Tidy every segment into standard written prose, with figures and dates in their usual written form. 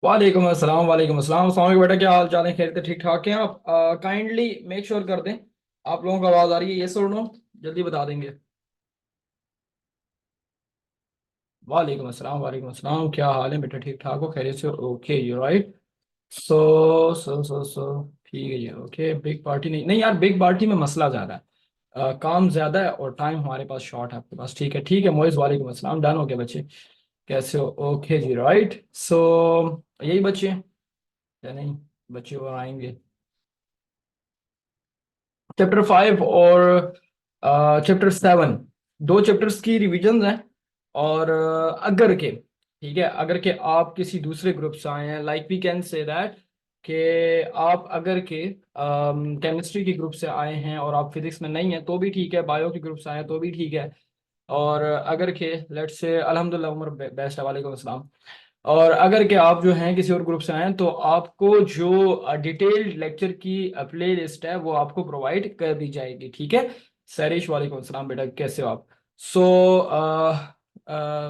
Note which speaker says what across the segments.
Speaker 1: वालेकुम अस्सलाम वालेकुम अस्सलाम। अस्सलाम वालेकुम बेटा, क्या हाल चाल है? खैर ठीक ठाक हैं आप? काइंडली मेक श्योर कर दें आप लोगों को आवाज आ रही है, ये सुनो, जल्दी बता देंगे। वालेकुम अस्सलाम, क्या हाल है बेटा? ठीक ठाक हो? खैरियत से? Okay, you right. सो ठीक है जी। ओके, बिग पार्टी नहीं नहीं यार, बिग पार्टी में मसला ज्यादा है। काम ज्यादा है और टाइम हमारे पास शॉर्ट है, आपके पास? ठीक है ठीक है मोइज, वालेकुम अस्सलाम। डन हो गया बच्चे? कैसे हो? ओके जी, राइट। यही बच्चे हैं या नहीं? बच्चे और आएंगे। चैप्टर 5 और चैप्टर 7, दो चैप्टर्स की रिविजन है। और अगर के, ठीक है, अगर के आप किसी दूसरे ग्रुप से आए हैं, like we can say that कि आप अगर के केमिस्ट्री के ग्रुप से आए हैं और आप फिजिक्स में नहीं हैं तो भी ठीक है, बायो के ग्रुप से आए हैं तो भी ठीक है। और अगर के लेट्स से अल्हम्दुलिल्लाह, उमर बेस्ट है, वालेकुम अस्सलाम। और अगर के आप जो हैं किसी और ग्रुप से आए हैं तो आपको जो डिटेल्ड लेक्चर की प्ले लिस्ट है वो आपको प्रोवाइड कर दी जाएगी, ठीक है। सरिश, वालेकुम अस्सलाम बेटा, कैसे हो आप? सो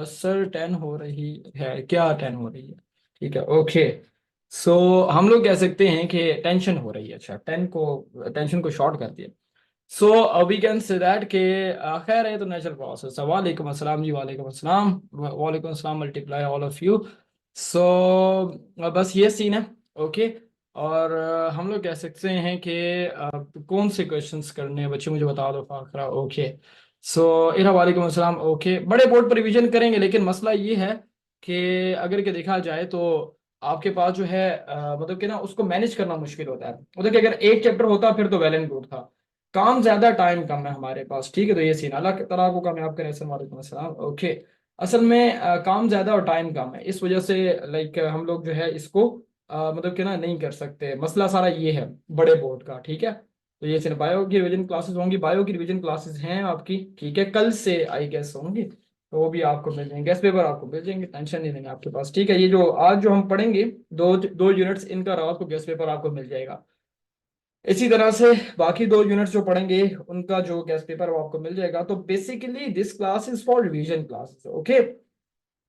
Speaker 1: सर 10 हो रही है क्या? 10 हो रही है, ठीक है, ओके। हम लोग कह सकते हैं कि टेंशन हो रही है। अच्छा, 10 को शॉर्ट कर दिया। वी कैन से दैट के खैर है तो नेचुरल प्रोसेस है। वालेकुम अस्सलाम जी, वालेकुम अस्सलाम। वालेकुम अस्सलाम मल्टीप्लाई ऑल ऑफ यू। बस ये सीन है। ओके। और हम लोग कह सकते हैं कि कौन से क्वेश्चंस करने हैं बच्चे, मुझे बता दो फाखरा। ओके। इरा, वालेकुम अस्सलाम। ओके, बड़े बोर्ड पर रिवीजन करेंगे, लेकिन मसला ये है कि अगर के देखा जाए तो आपके पास जो है मतलब कि ना उसको मैनेज करना मुश्किल होता है। मतलब कि अगर एक चैप्टर होता फिर तो वेल एंड गुड था। काम ज्यादा, टाइम कम है हमारे पास, ठीक है। तो ये सीन, अल्लाह तआला को कामयाब करे। वालेकुम अस्सलाम। ओके। असल में काम ज्यादा और टाइम कम है, इस वजह से लाइक हम लोग जो है इसको मतलब कि ना नहीं कर सकते। मसला सारा ये है बड़े बोर्ड का, ठीक है। तो ये सिर्फ बायो की रिवीजन क्लासेस होंगी, बायो की रिवीजन क्लासेस हैं आपकी, ठीक है, कल से आई गेस होंगी। तो वो भी आपको मिल जाएंगे, गेस्ट पेपर आपको मिल जाएंगे, टेंशन नहीं लेंगे आपके पास, ठीक है। ये जो आज जो हम पढ़ेंगे, दो दो यूनिट्स, इनका रात को गेस्ट पेपर आपको मिल जाएगा। इसी तरह से बाकी दो यूनिट्स जो पढ़ेंगे उनका जो गेस्ट पेपर वो आपको मिल जाएगा। तो basically this class is for revision classes, okay.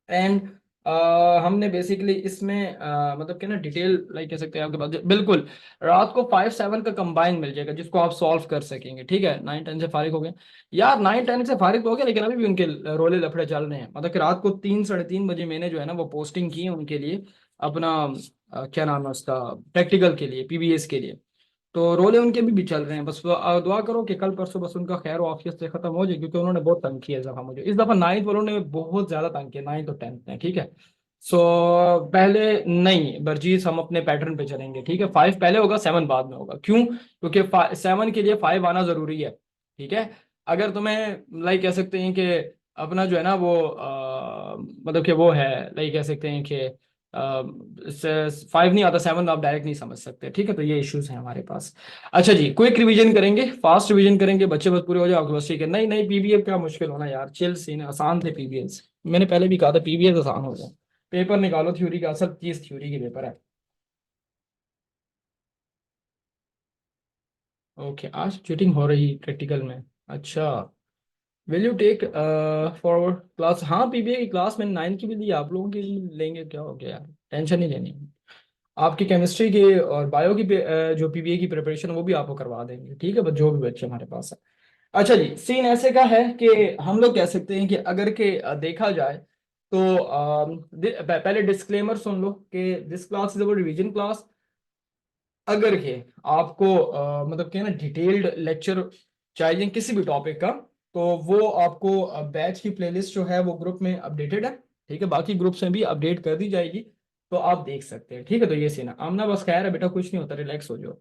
Speaker 1: And हमने बेसिकली इसमें मतलब कि ना डिटेल लाइक कह सकते हैं आपके पास बिल्कुल रात को 5-7 का कंबाइन मिल जाएगा जिसको आप सॉल्व कर सकेंगे, ठीक है। 9-10 से फारिग हो गए यार, 9-10 से फारिग तो हो गया, लेकिन अभी भी उनके रोले लफड़े चल रहे हैं। मतलब कि रात को 3-3:30 बजे मैंने जो है ना वो पोस्टिंग की है उनके लिए, अपना क्या नाम है उसका, प्रैक्टिकल के लिए, पीबीएस के लिए। तो रोले उनके भी चल रहे हैं। बस दुआ करो कि कल परसों बस उनका खैर वाफियत से खत्म हो जाए, क्योंकि उन्होंने बहुत तंग किया इस दफा मुझे। इस दफा नाइन्थ वालों ने बहुत ज्यादा तंग किया, 9th और 10th ने, ठीक है। सो पहले नहीं बरजीत, हम अपने पैटर्न पे चलेंगे, ठीक है। 5 पहले होगा, 7 बाद में होगा। क्यों? क्योंकि 7 के लिए 5 आना जरूरी है, ठीक है। अगर तुम्हें लाइक कह सकते हैं कि अपना जो है ना वो मतलब कि वो है, लाइक कह सकते हैं कि 5 नहीं आता, 7 आप डायरेक्ट नहीं समझ सकते, ठीक है। तो ये इश्यूज हैं हमारे पास। अच्छा जी, क्विक रिवीजन करेंगे, फास्ट रिवीजन करेंगे, बच्चे बस पूरे हो जाओ आपके बस, ठीक है। नहीं नहीं, पीबीएफ क्या मुश्किल होना यार, चिल सीन है, आसान थे पीबीएस। मैंने पहले भी कहा था पीबीएस आसान हो जाए। पेपर निकालो थ्योरी का, असल चीज थ्योरी की पेपर है। ओके, आज चीटिंग हो रही प्रैक्टिकल में? अच्छा, will you take forward class? हाँ, पीबीए की क्लास मैंने 9 की भी ली, आप लोगों की भी लेंगे, क्या हो गया यार, टेंशन नहीं लेनी। आपकी केमिस्ट्री की और बायो की जो पीबीए की प्रिपरेशन वो भी आपको करवा देंगे, ठीक है, बस जो भी बच्चे हमारे पास है। अच्छा जी, सीन ऐसे का है कि हम लोग कह सकते हैं कि अगर के देखा जाए तो पहले डिस्क्लेमर सुन लो कि this class is our revision class. अगर के आपको मतलब कि ना डिटेल्ड लेक्चर चाहिए किसी भी टॉपिक का, तो वो आपको बैच की प्लेलिस्ट जो है वो ग्रुप में अपडेटेड है, ठीक है। बाकी ग्रुप में भी अपडेट कर दी जाएगी, तो आप देख सकते हैं, ठीक है। तो ये सीन है, आमना बस खैर है बेटा, कुछ नहीं होता, रिलैक्स हो जाओ,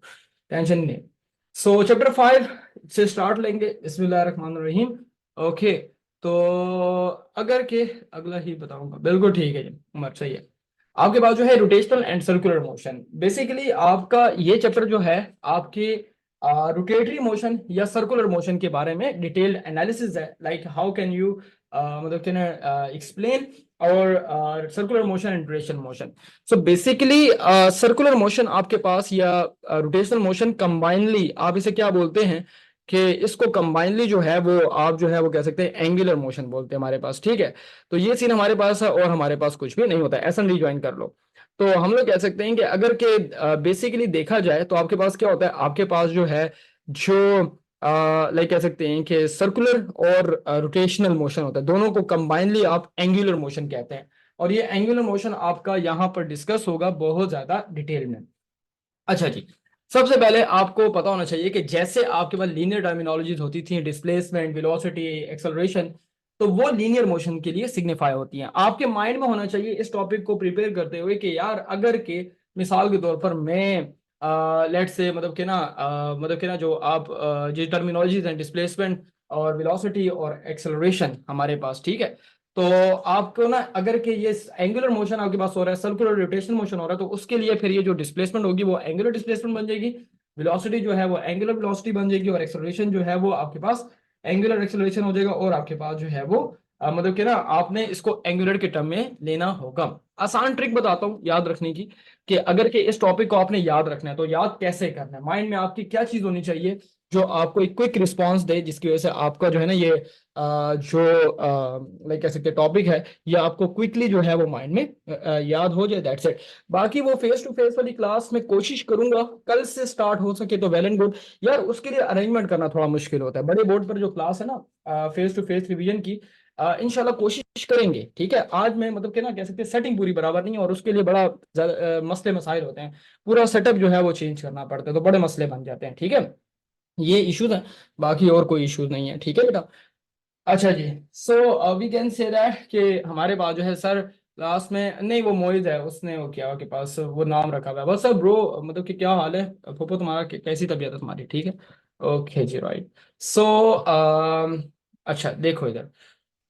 Speaker 1: टेंशन नहीं। चैप्टर 5 से स्टार्ट लेंगे, बिस्मिल्लाह रहमान रहीम। ओके। तो अगर के अगला ही बताऊंगा, बिल्कुल ठीक है जी उमर, सही है। आपके पास जो है rotational and circular motion, basically आपका ये चैप्टर जो है आपके रोटेटरी मोशन या सर्कुलर मोशन के बारे में डिटेल्ड एनालिसिस है, लाइक हाउ कैन यू मतलब कैन एक्सप्लेन और circular motion and rotation motion. So basically circular motion आपके पास या रोटेशनल मोशन कंबाइनली आप इसे क्या बोलते हैं कि इसको कंबाइनली जो है वो आप जो है वो कह सकते हैं एंगुलर मोशन बोलते हैं हमारे पास, ठीक है। तो ये सीन हमारे पास है और हमारे पास कुछ भी नहीं होता है, ऐसा रिज्वाइन कर लो। तो हम लोग कह सकते हैं कि अगर के बेसिकली देखा जाए तो आपके पास क्या होता है, आपके पास जो है जो लाइक कह सकते हैं कि सर्कुलर और रोटेशनल मोशन होता है, दोनों को कंबाइनली आप एंगुलर मोशन कहते हैं। और ये एंगुलर मोशन आपका यहाँ पर डिस्कस होगा बहुत ज्यादा डिटेल में। अच्छा जी, सबसे पहले आपको पता होना चाहिए कि जैसे आपके पास लीनियर टर्मिनोलॉजीज होती थी, डिस्प्लेसमेंट, वेलोसिटी, एक्सेलरेशन, तो वो लीनियर मोशन के लिए सिग्निफाई होती हैं। आपके माइंड में होना चाहिए इस टॉपिक को प्रिपेयर करते हुए कि यार अगर के मिसाल के तौर पर मैं लेट से मतलब कि ना जो आप जो टर्मिनोलॉजीज हैं, डिस्प्लेसमेंट और वेलोसिटी और एक्सेलरेशन हमारे पास, ठीक है, तो आपको ना अगर कि ये एंगुलर मोशन आपके पास हो रहा है, सर्कुलर रोटेशन मोशन हो रहा है, तो उसके लिए फिर ये जो डिस्प्लेसमेंट होगी वो एंगुलर डिस्प्लेसमेंट बन जाएगी, वेलोसिटी जो है वो एंगुलर वेलोसिटी बन जाएगी, और एक्सेलरेशन जो है वो आपके पास एंगुलर एक्सेलरेशन हो जाएगा। और आपके पास जो है वो मतलब कि ना आपने इसको एंगुलर के टर्म में लेना होगा। आसान ट्रिक बताता हूँ याद रखने की, कि अगर के इस टॉपिक को आपने याद रखना है तो याद कैसे करना है, माइंड में आपकी क्या चीज होनी चाहिए जो आपको एक क्विक रिस्पॉन्स दे, जिसकी वजह से आपका जो है ना ये जो लाइक कह सकते टॉपिक है, ये आपको क्विकली जो है वो माइंड में याद हो जाए, दैट्स इट। बाकी वो फेस टू फेस वाली क्लास में कोशिश करूंगा कल से स्टार्ट हो सके तो वेल एंड गुड। यार उसके लिए अरेंजमेंट करना थोड़ा मुश्किल होता है, बड़े बोर्ड पर जो क्लास है ना फेस टू फेस रिवीजन की, इंशाल्लाह कोशिश करेंगे, ठीक है। आज मैं मतलब कि ना कह सकते हैं सेटिंग पूरी बराबर नहीं है, और उसके लिए बड़ा मसले मसाइल होते हैं, पूरा सेटअप जो है वो चेंज करना पड़ता है, तो बड़े मसले बन जाते हैं, ठीक है। ये इश्यूज है, बाकी और कोई इश्यूज नहीं है, ठीक है बेटा। अच्छा जी, so we can say that कि हमारे पास जो है सर लास्ट में, नहीं वो मोहित है, उसने वो किया के पास वो नाम रखा हुआ है बस। सर ब्रो मतलब कि क्या हाल है, फूफो तुम्हारा कैसी तबीयत है तुम्हारी, ठीक है। ओके जी, राइट। सो अच्छा देखो इधर,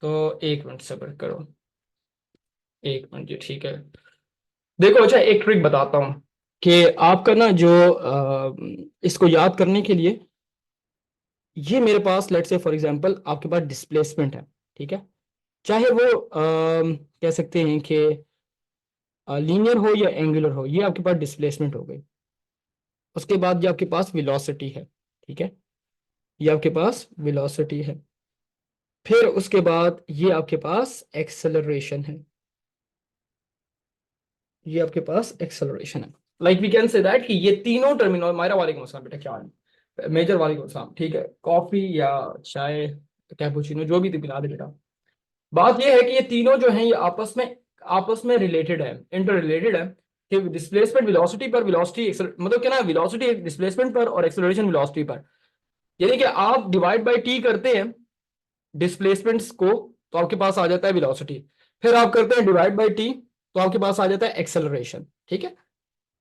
Speaker 1: तो एक मिनट सब्र करो, एक मिनट जी, ठीक है। देखो अच्छा एक ट्रिक बताता हूँ कि आपका ना जो इसको याद करने के लिए, ये मेरे पास लेट से फॉर एग्जांपल आपके पास डिस्प्लेसमेंट है, ठीक है, चाहे वो कह सकते हैं कि लीनियर हो या एंगुलर हो, ये आपके पास डिस्प्लेसमेंट हो गई। उसके बाद ये आपके पास वेलोसिटी है, ठीक है, ये आपके पास वेलोसिटी है। फिर उसके बाद ये आपके पास एक्सेलरेशन है, ये आपके पास एक्सेलरेशन है। Like we can say that कि ये तीनों टर्मिनल, मायरा वालेकुम अस्सलाम बेटा, क्या हाल है, मेजर वालेकुम अस्सलाम, ठीक है, कॉफी या चाय, कैपुचिनो, जो भी पिला दे बेटा। बात यह है कि ये तीनों जो हैं ये आपस में रिलेटेड है, इंटर रिलेटेड है, कि डिस्प्लेसमेंट वेलोसिटी पर, वेलोसिटी मतलब क्या ना, वेलोसिटी डिस्प्लेसमेंट पर और एक्सेलरेशन वेलोसिटी पर। यानी कि आप डिवाइड बाय टी करते हैं डिस्प्लेसमेंट्स को, तो आपके पास आ जाता है वेलोसिटी। फिर आप करते हैं डिवाइड बाय टी, तो आपके पास आ जाता है एक्सेलरेशन, ठीक है।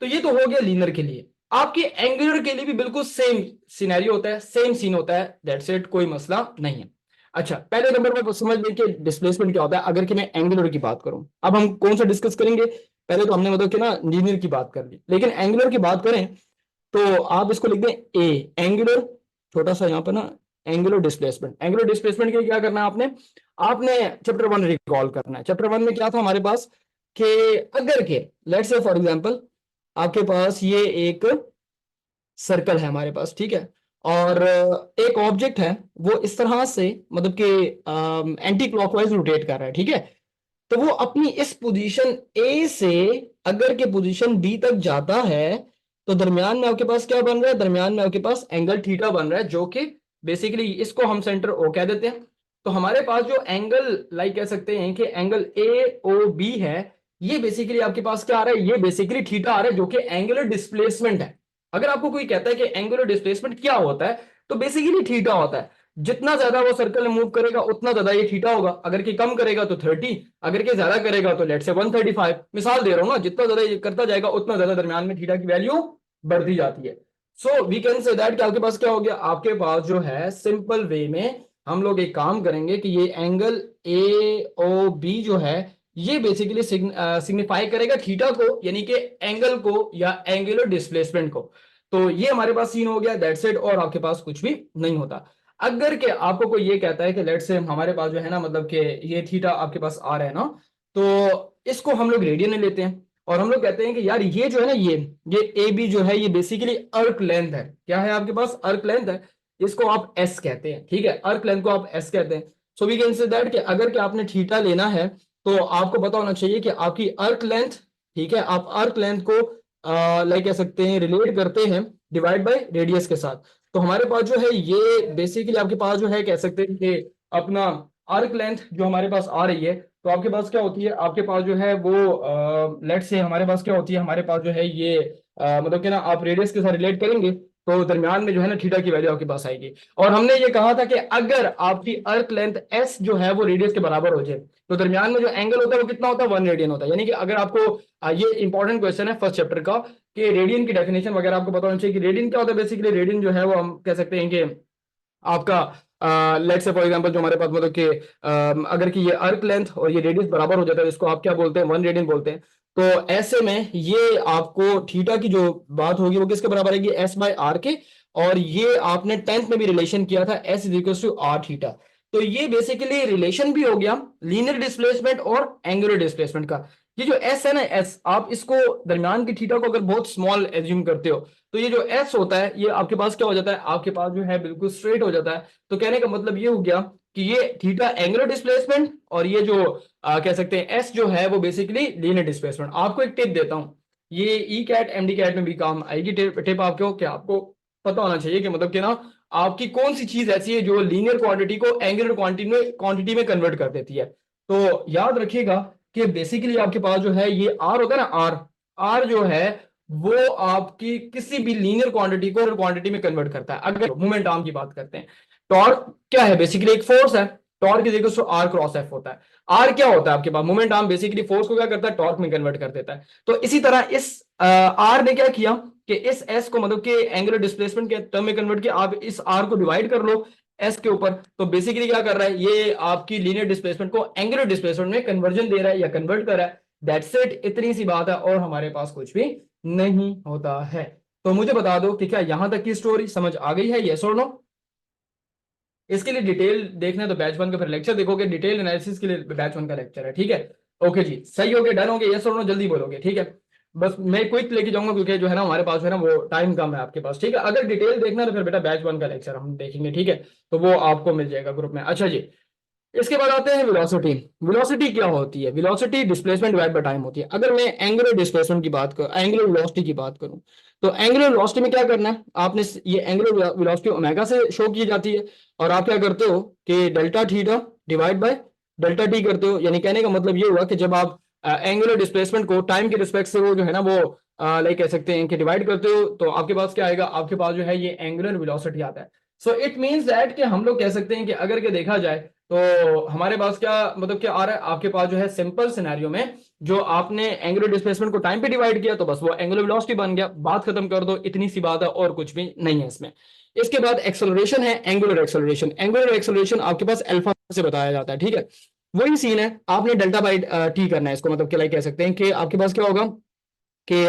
Speaker 1: तो ये तो हो गया लीनियर के लिए। आपके एंगुलर के लिए भी बिल्कुल सेम सिनेरियो होता है, सेम सीन होता है, दैट्स इट, कोई मसला नहीं है। अच्छा पहले नंबर पर समझ लें कि डिस्प्लेसमेंट क्या होता है। अगर कि मैं एंगुलर की बात करूं, अब हम कौन सा डिस्कस करेंगे, पहले तो हमने मतलब कि ना लीनियर की बात कर ली, लेकिन एंगुलर की बात करें तो आप इसको लिख दें ए एंगुलर, छोटा सा यहाँ पर ना, एंगुलर डिस्प्लेसमेंट। एंगुलर डिस्प्लेसमेंट के लिए क्या करना है आपने, आपने चैप्टर 1 रिकॉल करना है। चैप्टर 1 में क्या था हमारे पास कि अगर के लेट्स से फॉर एग्जांपल आपके पास ये एक सर्कल है हमारे पास, ठीक है, और एक ऑब्जेक्ट है वो इस तरह से मतलब कि एंटी क्लॉकवाइज रोटेट कर रहा है, ठीक है। तो वो अपनी इस पोजीशन ए से अगर के पोजीशन बी तक जाता है, तो दरमियान में आपके पास क्या बन रहा है, दरमियान में आपके पास एंगल थीटा बन रहा है, जो कि बेसिकली इसको हम सेंटर ओ कह देते हैं। तो हमारे पास जो एंगल लाइक कह सकते हैं कि एंगल ए ओ बी है, ये बेसिकली आपके पास क्या आ रहा है, ये बेसिकली थीटा आ रहा है, जो कि एंगुलर डिस्प्लेसमेंट है। अगर आपको कोई कहता है कि एंगुलर डिस्प्लेसमेंट क्या होता है, तो बेसिकली थीटा होता है। जितना ज्यादा वो सर्कल में मूव करेगा उतना ज्यादा ये थीटा होगा, अगर कि कम करेगा तो 30, अगर कि ज्यादा करेगा तो लेट से 135। मिसाल दे रहा हूं ना, जितना ज्यादा ये करता जाएगा उतना ज्यादा दरमियान में थीटा की वैल्यू बढ़ती जाती है। So we can say that कि आपके पास क्या हो गया, आपके पास जो है सिंपल वे में हम लोग एक काम करेंगे कि ये एंगल ए ओ बी जो है, ये बेसिकली सिग्निफाई करेगा थीटा को, यानी कि एंगल को या एंगुलर डिस्प्लेसमेंट को। तो ये हमारे पास सीन हो गया, दैट्स इट, और आपके पास कुछ भी नहीं होता। अगर के आपको कोई ये कहता है कि लेट से हमारे पास जो है ना मतलब कि ये थीटा आपके पास आ रहा है ना, तो इसको हम लोग रेडियन में लेते हैं, और हम लोग कहते हैं कि यार ये जो है ना, ये ए बी जो है, ये बेसिकली अर्क लेंथ है। क्या है आपके पास, अर्क लेंथ है, इसको आप एस कहते हैं, ठीक है, अर्क लेंथ को आप एस कहते हैं। So we can say that कि अगर कि आपने थीटा लेना है, तो आपको पता होना चाहिए कि आपकी अर्क लेंथ ठीक है, आप आर्क लेंथ को लाइक कह सकते हैं रिलेट करते हैं डिवाइड बाय रेडियस के साथ। तो हमारे पास जो है ये बेसिकली आपके पास जो है कह सकते हैं कि अपना आर्क लेंथ जो हमारे पास आ रही है, तो आपके पास क्या होती है, आपके पास जो है वो लेट से हमारे पास क्या होती है, हमारे पास जो है ये मतलब कि ना आप रेडियस के साथ रिलेट करेंगे तो दरमियान में जो है ना थीटा की वैल्यू आपके पास आएगी। और हमने ये कहा था कि अगर आपकी अर्क लेंथ एस जो है वो रेडियस के बराबर हो जाए तो दरमियान में जो एंगल होता है वो कितना होता है, 1 रेडियन होता है। यानी कि अगर आपको ये इंपॉर्टेंट क्वेश्चन है फर्स्ट चैप्टर का कि रेडियन की डेफिनेशन वगैरह आपको पता होना चाहिए कि रेडियन क्या होता है। बेसिकली रेडियन जो है वो हम कह सकते हैं कि आपका लेट से फॉर एग्जांपल जो हमारे पास मतलब कि अगर कि ये अर्क लेंथ और ये रेडियस बराबर हो जाता है, इसको आप क्या बोलते हैं, 1 रेडियन बोलते हैं। तो ऐसे में ये आपको थीटा की जो बात होगी वो किसके बराबर आएगी, एस बाय आर के। और ये आपने 10th में भी रिलेशन किया था, S is equal to R theta. तो ये बेसिकली रिलेशन भी हो गया लीनियर डिस्प्लेसमेंट और एंगुलर डिस्प्लेसमेंट का। ये जो एस है ना, एस आप इसको दरमियान की थीटा को अगर बहुत स्मॉल एज्यूम करते हो तो ये जो एस होता है ये आपके पास क्या हो जाता है, आपके पास जो है बिल्कुल स्ट्रेट हो जाता है। तो कहने का मतलब ये हो गया कि ये थीटा एंगुलर डिस्प्लेसमेंट और ये जो कह सकते हैं एस जो है वो बेसिकली लीनियर डिस्प्लेसमेंट। आपको एक टिप देता हूं, ये ई कैट एमडी कैट में भी काम आएगी टिप आपको, क्या आपको पता होना चाहिए कि मतलब कि ना आपकी कौन सी चीज ऐसी है जो लीनियर क्वांटिटी को एंगुलर क्वांटिटी में कन्वर्ट कर देती है। तो याद रखिएगा कि बेसिकली आपके पास जो है ये आर होता है ना, आर आर जो है वो आपकी किसी भी लीनियर क्वांटिटी को क्वांटिटी में कन्वर्ट करता है। अगर मोमेंट आर्म की बात करते हैं, टॉर्क क्या है, बेसिकली एक फोर्स है, torque is equal to R cross F होता है। आर क्या होता है आपके पास, मोमेंट आर्म बेसिकली फोर्स को क्या करता है, टॉर्क में कन्वर्ट कर देता है। तो इसी तरह इस आर ने क्या किया कि इस एस को मतलब कि एंगुलर डिस्प्लेसमेंट के टर्म में कन्वर्ट किया। आप इस आर को डिवाइड कर लो एस के ऊपर, तो बेसिकली क्या कर रहा है, ये आपकी लीनियर डिस्प्लेसमेंट को एंगुलर डिस्प्लेसमेंट में कन्वर्जन दे रहा है या कन्वर्ट कर रहा है। दैट्स इट, इतनी सी बात है और हमारे पास कुछ भी नहीं होता है। तो मुझे बता दो कि क्या यहां तक की स्टोरी समझ आ गई है, यस और नो। इसके लिए डिटेल देखना है तो बैच 1 का फिर लेक्चर देखोगे, डिटेल एनालिसिस के लिए बैच 1 का लेक्चर है, ठीक है। ओके जी, सही हो गया, डन हो गया, यस और नो जल्दी बोलोगे, ठीक है। बस मैं क्विक लेके जाऊंगा क्योंकि जो है ना हमारे पास जो है ना वो टाइम कम है आपके पास, ठीक है। अगर डिटेल देखना है तो फिर बेटा बैच 1 का लेक्चर हम देखेंगे, ठीक है। तो वो आपको मिल जाएगा ग्रुप में। अच्छा जी, इसके बाद आते हैं वेलोसिटी। वेलोसिटी क्या होती है, velocity displacement divide by time होती है। अगर मैं एंगुलर डिस्प्लेसमेंट की बात करूं, एंगुलर वेलोसिटी की बात करूं, तो एंगुलर वेलोसिटी में क्या करना है आपने, ये एंगुलर वेलोसिटी ओमेगा से शो की जाती है और आप क्या करते हो कि delta theta divide by delta T करते हो। यानी कहने का मतलब ये हुआ कि जब आप एंगुलर डिस्प्लेसमेंट को टाइम के रिस्पेक्ट से वो जो है ना वो लाइक कह सकते हैं कि डिवाइड करते हो, तो आपके पास क्या आएगा, आपके पास जो है ये एंगुलर वेलोसिटी आता है। सो इट मींस दैट कि हम लोग कह सकते हैं कि अगर के देखा जाए तो हमारे पास क्या मतलब क्या आ रहा है, आपके पास जो है सिंपल सिनेरियो में जो आपने एंगुलर डिस्प्लेसमेंट को टाइम पे डिवाइड किया तो बस वो एंगुलर वेलोसिटी बन गया, बात खत्म कर दो, इतनी सी बात है और कुछ भी नहीं है इसमें। इसके बाद एक्सेलरेशन है, एंगुलर एक्सेलरेशन। एंगुलर एक्सेलरेशन आपके पास अल्फा से बताया जाता है, ठीक है। वही सीन है, आपने डेल्टा बाई टी करना है इसको, मतलब क्या लाइक कह सकते हैं कि आपके पास क्या होगा कि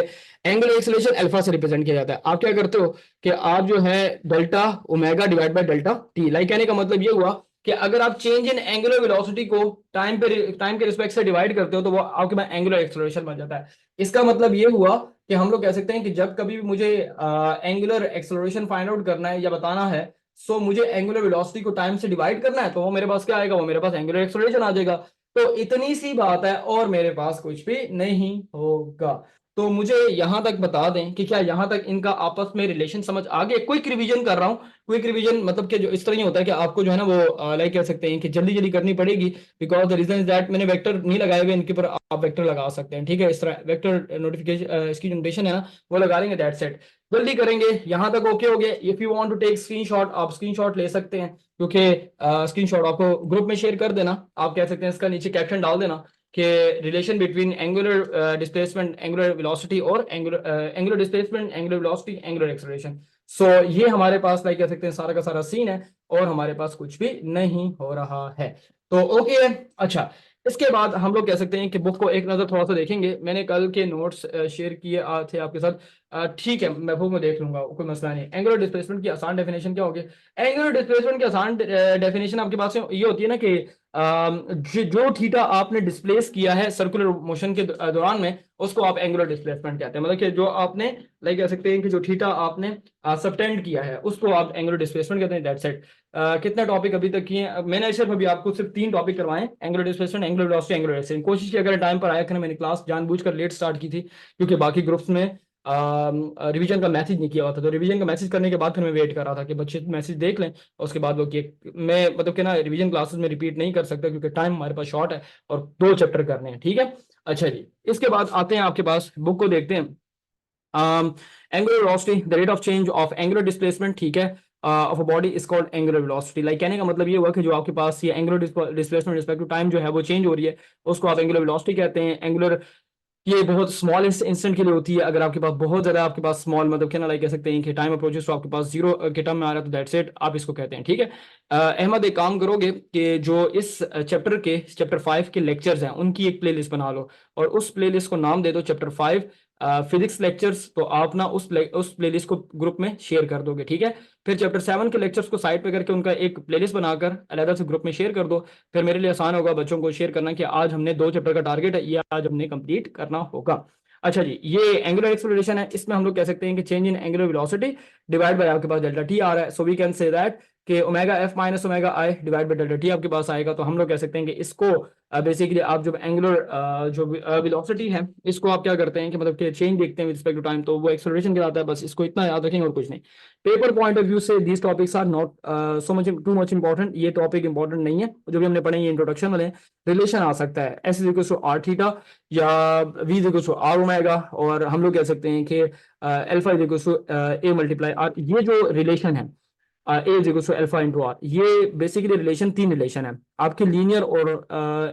Speaker 1: एंगुलर एक्सेलरेशन अल्फा से रिप्रेजेंट किया जाता है। आप क्या करते हो कि आप जो है delta omega divide by delta T, like कहने का मतलब ये हुआ कि अगर आप चेंज इन एंगुलर वेलोसिटी को टाइम के रिस्पेक्ट से डिवाइड करते हो तो वो आपके पास एंगुलर एक्सेलरेशन बन जाता है। इसका मतलब ये हुआ कि हम लोग कह सकते हैं कि जब कभी भी मुझे एंगुलर एक्सेलरेशन फाइंड आउट करना है या बताना है, सो मुझे एंगुलर वेलोसिटी को टाइम से डिवाइड करना है, तो वो मेरे पास क्या आएगा, वो मेरे पास एंगुलर एक्सेलरेशन आ जाएगा। तो इतनी सी बात है और मेरे पास कुछ भी नहीं होगा। तो मुझे यहां तक बता दें कि क्या यहां तक इनका आपस में रिलेशन समझ आ गया। क्विक रिवीजन कर रहा हूं, क्विक रिवीजन मतलब कि जो इस तरह ही होता है कि आपको जो है ना वो लाइक कह सकते हैं कि जल्दी जल्दी करनी पड़ेगी, because the reason is that मैंने वेक्टर नहीं लगाए हुए, इनके ऊपर आप वेक्टर लगा सकते हैं, ठीक है। इस तरह वेक्टर नोटिफिकेशन इसकी जो नोटेशन है ना वो लगा लेंगे, दैट सेट जल्दी करेंगे। यहां तक ओके हो गया। If you want to take screenshot आप स्क्रीनशॉट ले सकते हैं, क्योंकि स्क्रीनशॉट आपको ग्रुप में शेयर कर देना, आप कह सकते हैं इसका नीचे कैप्शन डाल देना कि relation between angular displacement angular velocity और angular displacement angular velocity angular acceleration. So ये हमारे पास लाइक कह सकते हैं सारा का सारा सीन है और हमारे पास कुछ भी नहीं हो रहा है। तो ओके है। अच्छा, इसके बाद हम लोग कह सकते हैं कि बुक को एक नजर थोड़ा सा देखेंगे। मैंने कल के नोट्स शेयर किए थे आपके साथ, ठीक है मैं बुक में देख लूंगा, कोई मसला नहीं। एंगुलर डिस्प्लेसमेंट की आसान डेफिनेशन क्या होगी, एंगुलर डिस्प्लेसमेंट की आसान डेफिनेशन आपके पास ये होती है ना कि जो थीटा आपने डिस्प्लेस किया है सर्कुलर मोशन के दौरान में उसको आप एंगुलर डिस्प्लेसमेंट कहते हैं। मतलब कि जो आपने लाइक कह सकते हैं कि जो थीटा आपने सबटेंड किया है उसको आप एंगुलर डिस्प्लेसमेंट कहते हैं, दैट्स इट। कितने टॉपिक अभी तक किए हैं? मैंने सिर्फ अभी आपको सिर्फ 3 टॉपिक करवाए, angular displacement, angular velocity, angular acceleration. कोशिश की अगर टाइम पर आया करना, मैंने क्लास जानबूझकर लेट स्टार्ट की थी क्योंकि बाकी ग्रुप्स में रिवीजन का मैसेज नहीं किया हुआ था, तो रिवीजन का मैसेज करने के बाद फिर मैं वेट कर रहा था कि बच्चे मैसेज देख लें और उसके बाद वो किए। मैं मतलब कि ना रिवीजन क्लासेस में रिपीट नहीं कर सकता क्योंकि टाइम हमारे पास शॉर्ट है और 2 चैप्टर करने हैं, ठीक है। अच्छा जी, इसके बाद आते हैं आपके पास, बुक को देखते हैं। Angular velocity, the rate of change of angular displacement, ठीक है, of a body is called angular velocity. Like कहने का मतलब ये हुआ कि जो आपके पास ये angular displacement respect to time जो है वो चेंज हो रही है, उसको आप एंगुलर वेलोसिटी कहते हैं। एंगुलर ये बहुत स्मॉल इंस्टेंट के लिए होती है। अगर आपके पास बहुत ज्यादा आपके पास स्मॉल मतलब क्या ना, लाइक कह सकते हैं कि टाइम अप्रोचेस तो आपके पास जीरो के टर्म में आ रहा है, तो दैट्स इट, आप इसको कहते हैं, ठीक है। अहमद, एक काम करोगे कि जो इस चैप्टर 5 के लेक्चर्स हैं उनकी एक प्लेलिस्ट बना लो और उस प्लेलिस्ट को नाम दे दो चैप्टर 5 फिजिक्स लेक्चर्स। तो आप ना उस प्लेलिस्ट को ग्रुप में शेयर कर दोगे, ठीक है। फिर चैप्टर 7 के लेक्चर्स को साइड पे करके उनका एक प्लेलिस्ट बनाकर अलग से ग्रुप में शेयर कर दो। फिर मेरे लिए आसान होगा बच्चों को शेयर करना कि आज हमने 2 चैप्टर का टारगेट है, ये आज हमने कंप्लीट करना होगा। अच्छा जी, ये एंगुलर एक्सेलरेशन है, इसमें हम लोग कह सकते हैं कि change in angular velocity divide by आपके पास डेल्टा टी आ रहा है, so we can say that कि omega F minus omega I divide by delta T आपके पास आएगा। तो हम लोग कह सकते हैं कि इसको बेसिकली आप जो एंगुलर जो वेलोसिटी है इसको आप क्या करते हैं कि मतलब कि चेंज देखते हैं विद रिस्पेक्ट टू टाइम, तो वो एक्सेलरेशन कहलाता है। बस इसको इतना याद रखेंगे और कुछ नहीं। पेपर पॉइंट ऑफ व्यू से these topics are not so much too much important, ये टॉपिक इंपॉर्टेंट नहीं है। जो भी हमने पढ़े ये इंट्रोडक्शन वाले हैं। रिलेशन आ सकता है S is equal to R theta या V is equal to R omega, और हम लोग कह सकते हैं कि alpha is equal to A multiply R. ये जो रिलेशन है A is equal to alpha into R, ये बेसिकली रिलेशन 3 रिलेशन है आपके लीनियर और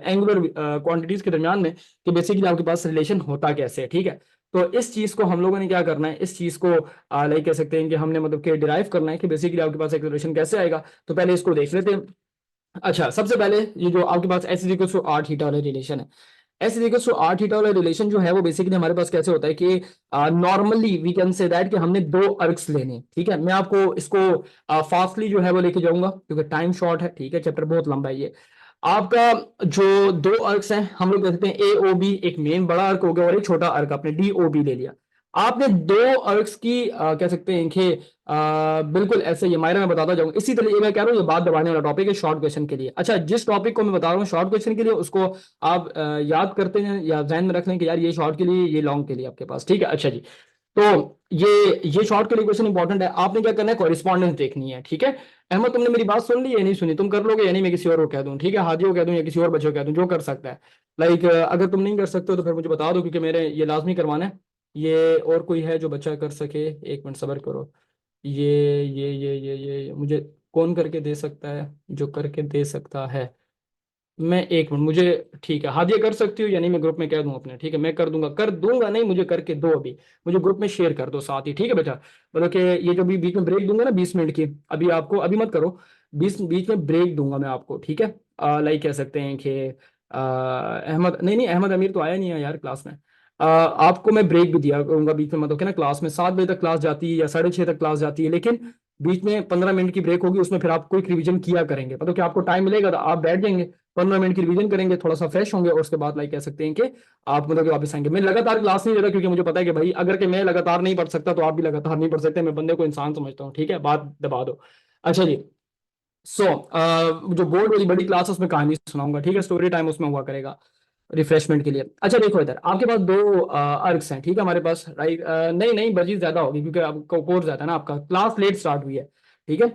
Speaker 1: एंगुलर क्वांटिटीज के दरमियान में, कि बेसिकली आपके पास रिलेशन होता कैसे है, ठीक है। तो इस चीज को हम लोगों ने क्या करना है, इस चीज को लाइक कह सकते हैं कि हमने मतलब कि डिराइव करना है कि बेसिकली आपके पास एक रिलेशन कैसे आएगा। तो पहले इसको देख लेते हैं। अच्छा, सबसे पहले ये जो आपके पास S is equal to R theta वाला रिलेशन है, S is equal to R theta वाला रिलेशन जो है वो बेसिकली हमारे पास कैसे होता है कि normally we can say that कि हमने 2 अर्क्स लेने हैं, ठीक है। मैं आपको इसको फास्टली जो है वो लेके जाऊंगा क्योंकि टाइम शॉर्ट है, ठीक है, चैप्टर बहुत लंबा है ये। आपका जो 2 अर्क्स हैं हम लोग कहते हैं ए ओ बी, एक मेन बड़ा अर्क हो गया और एक छोटा अर्क आपने डी ओ बी ले लिया। आपने 2 अर्क्स की कह सकते हैं कि बिल्कुल ऐसे ये मायरा मैं बताता जाऊंगा। इसी तरह ये मैं कह रहा हूँ ये बात दबाने वाला टॉपिक है शॉर्ट क्वेश्चन के लिए। अच्छा, जिस टॉपिक को मैं बता रहा हूँ शॉर्ट क्वेश्चन के लिए उसको आप याद करते हैं या ध्यान में रख लें कि यार ये शॉर्ट के लिए, ये लॉन्ग के लिए आपके पास, ठीक है। अच्छा जी, तो ये शॉर्ट के लिए क्वेश्चन इंपॉर्टेंट है। आपने क्या करना है, कॉरेस्पॉन्डेंस देखनी है, ठीक है। अहमद, तुमने मेरी बात सुन ली या नहीं सुनी? तुम कर लोगे या नहीं? मैं किसी और को कह दूं, ठीक है, हादी को कह दूं या किसी और बच्चे को कह दूं, जो कर सकता है। लाइक अगर तुम नहीं कर सकते हो तो फिर मुझे बता दो क्योंकि मेरे ये लाजमी करवाना है। ये और कोई है जो बच्चा कर सके? एक मिनट सब्र करो। ये मुझे कौन करके दे सकता है? जो करके दे सकता है, मैं एक मिनट मुझे, ठीक है, हादिया कर सकती हूँ या नहीं? मैं ग्रुप में कह दूं अपने, ठीक है, मैं कर दूंगा नहीं, मुझे करके दो अभी, मुझे ग्रुप में शेयर कर दो साथ ही, ठीक है बेटा। मतलब कि ये जो भी बीच में ब्रेक दूंगा ना 20 मिनट की, अभी आपको अभी मत करो, बीच में ब्रेक दूंगा मैं आपको, ठीक है। लाइक कह सकते हैं कि अहमद, नहीं अहमद अमीर तो आया नहीं है यार क्लास में। आपको मैं ब्रेक भी दिया करूंगा बीच में, मतलब कि ना क्लास में 7 बजे तक क्लास जाती है या 6:30 तक क्लास जाती है, लेकिन बीच में 15 मिनट की ब्रेक होगी, उसमें फिर आप क्विक रिवीजन किया करेंगे, मतलब कि आपको टाइम मिलेगा तो आप बैठ जाएंगे, 15 मिनट की रिवीजन करेंगे, थोड़ा सा फ्रेश होंगे और उसके बाद लाइक कह सकते हैं कि आप मतलब कि वापस आएंगे। मैं लगातार क्लास नहीं दे रहा क्योंकि मुझे पता है कि भाई अगर कि मैं लगातार नहीं पढ़ सकता तो आप भी लगातार नहीं पढ़ सकते, मैं बंदे को इंसान समझता हूँ, ठीक है, बात दबा दो। अच्छा जी, सो जो बोर्ड वाली बड़ी क्लास है उसमें कहानी सुनाऊंगा, ठीक है, स्टोरी टाइम उसमें हुआ करेगा रिफ्रेशमेंट के लिए। अच्छा देखो इधर आपके पास 2 अर्क्स हैं, ठीक है, हमारे पास राइट, नहीं बर्जी ज्यादा होगी क्योंकि आपका कोर्स ज्यादा है ना, आपका क्लास लेट स्टार्ट हुई है, ठीक है।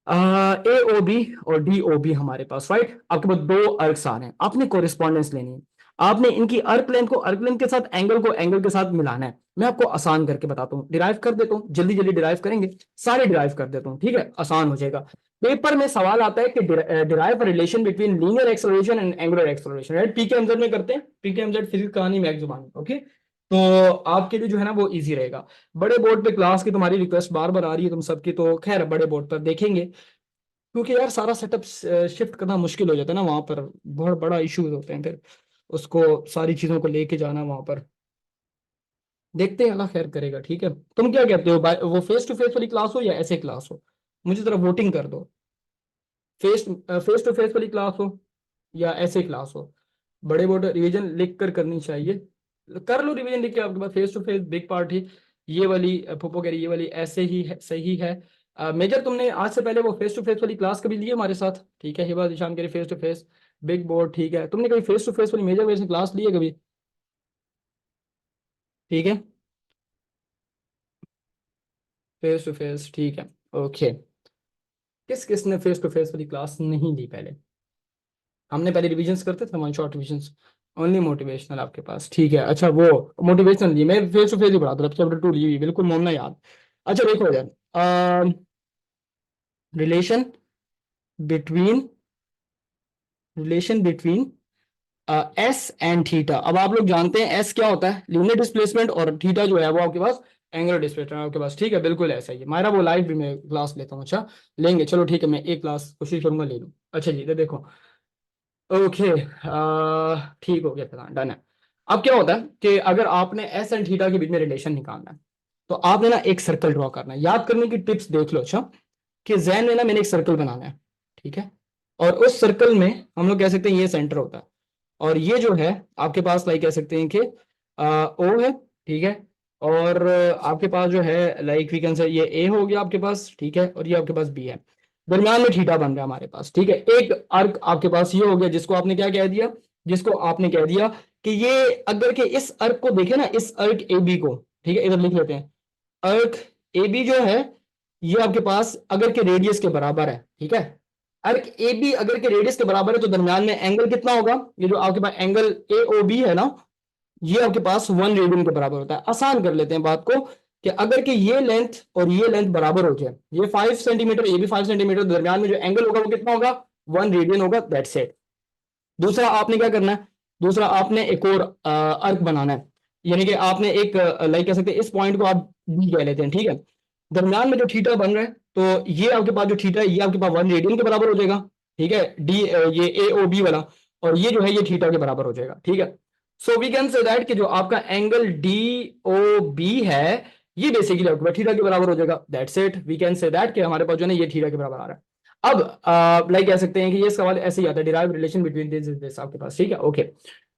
Speaker 1: ए ओ बी और डी ओ बी हमारे पास, राइट, आपके पास 2 अर्क्स आ रहे हैं, आपने कोरिस्पॉन्डेंस लेनी है। आपने इनकी अर्क लेंथ के साथ एंगल को एंगल के साथ मिलाना है। मैं आपको आसान करके बताता हूँ, डिराइव कर देता हूँ, जल्दी जल्दी डिराइव करेंगे, सारे डिराइव कर देता हूँ, ठीक है, आसान हो जाएगा। पेपर में सवाल आता है कि derive relation between linear acceleration and angular acceleration, right, PKMZ में करते हैं, पीकेएमजेड फिजिक्स कहानी मैथ जुबानी, ओके। तो आपके लिए जो है ना वो इजी रहेगा। बड़े बोर्ड पे क्लास की तुम्हारी रिक्वेस्ट बार बार आ रही है तुम सबकी, तो खैर बड़े बोर्ड पर देखेंगे क्योंकि यार सारा सेटअप शिफ्ट करना मुश्किल हो जाता है ना, वहां पर बहुत बड़ा इश्यूज होते हैं फिर उसको सारी चीजों को लेके जाना वहां पर। देखते हैं, अल्लाह खैर करेगा, ठीक है। तुम क्या कहते हो, वो फेस टू फेस वाली क्लास हो या ऐसे क्लास हो? मुझे जरा वोटिंग कर दो, फेस टू फेस वाली क्लास हो या ऐसे क्लास हो? बड़े बोर्ड रिवीजन लिख कर करनी चाहिए, कर लो रिवीजन लिख के, आपके पास face to face big part ही ये वाली, फूफो कह रही ये वाली ऐसे ही है, सही है। मेजर तुमने आज से पहले वो फेस टू फेस वाली क्लास कभी ली है हमारे साथ? ठीक है, हिबा निशान कह रही face to face big board. ठीक है, तुमने कभी फेस टू फेस वाली मेजर वैसे क्लास ली है कभी? ठीक है, फेस टू फेस, ठीक है। ओके, किस किस ने फेस टू फेस वाली क्लास नहीं ली पहले? हमने पहले रिविजन्स करते थे, one shot revisions, only motivational आपके पास। ठीक है, अच्छा वो मोटिवेशनल ली, मैं फेस टू फेस ही पढ़ाता था, चैप्टर 2 ली हुई, बिल्कुल मोमना याद। अच्छा देखो यार, relation between relation between S and theta. अब आप लोग जानते हैं एस क्या होता है, लीनियर डिस्प्लेसमेंट, और थीटा जो है वो आपके पास एंगुलर डिस्प्लेसमेंट आपके पास। ठीक है, बिल्कुल ऐसा ही है। मायरा वो लाइव भी मैं क्लास लेता हूँ। अच्छा लेंगे, चलो ठीक है, मैं एक क्लास कोशिश करूंगा ले लूँ। अच्छा जी, तो देखो, ओके, ठीक हो गया, फिर डन है। अब क्या होता है कि अगर आपने एस एंड थीटा के बीच में रिलेशन निकालना है, तो आपने ना एक सर्कल ड्रॉ करना है। याद करने की टिप्स देख लो। अच्छा, कि जहन में ना मैंने एक सर्कल बनाना है, ठीक है, और उस सर्कल में हम लोग कह सकते हैं ये सेंटर होता है, और ये जो है आपके पास लाइक कह सकते हैं कि ओ है, ठीक है, और आपके पास जो है लाइक वी कैन से ये ए हो गया आपके पास, ठीक है, और ये आपके पास बी है। दरमियान में थीटा बन रहा है हमारे पास, ठीक है। एक अर्क आपके पास ये हो गया, जिसको आपने क्या कह दिया, जिसको आपने कह दिया कि ये, अगर के इस अर्क को देखे ना, इस अर्क ए बी को, ठीक है, इधर लिख लेते हैं, अर्क ए बी जो है ये आपके पास अगर के रेडियस के बराबर है, ठीक है, अर्क ए बी अगर के रेडियस के बराबर है, तो दरमियान में एंगल कितना होगा, ये जो आपके पास एंगल ए ओ बी है ना, ये आपके पास 1 रेडियन के बराबर होता है। आसान कर लेते हैं बात को, कि अगर कि ये लेंथ और ये लेंथ बराबर हो जाए, ये 5 सेंटीमीटर, ये भी 5 सेंटीमीटर, दरमियान में जो एंगल होगा वो कितना होगा, 1 रेडियन होगा, दैट्स इट। दूसरा आपने क्या करना है, दूसरा आपने एक और अर्क बनाना है, यानी कि आपने एक लाइक कह सकते हैं, इस पॉइंट को आप बी कह लेते हैं, ठीक है। दरमियान में जो थीटा बन रहा है, तो ये आपके पास जो थीटा है ये आपके पास 1 रेडियन के बराबर हो जाएगा, ठीक है, डी ये ए ओ बी वाला, और ये जो है ये थीटा के बराबर हो जाएगा, ठीक है। So we can say that कि जो आपका एंगल डी ओ बी है, ये बेसिकली आपके पास थीटा के बराबर हो जाएगा, that's it. We can say that कि हमारे पास जो है ये थीटा के बराबर आ रहा है। अब लाइक कह सकते हैं कि ये सवाल ऐसे ही आता है, डिराइव रिलेशन बिटवीन दिस आपके पास, ठीक है, ओके।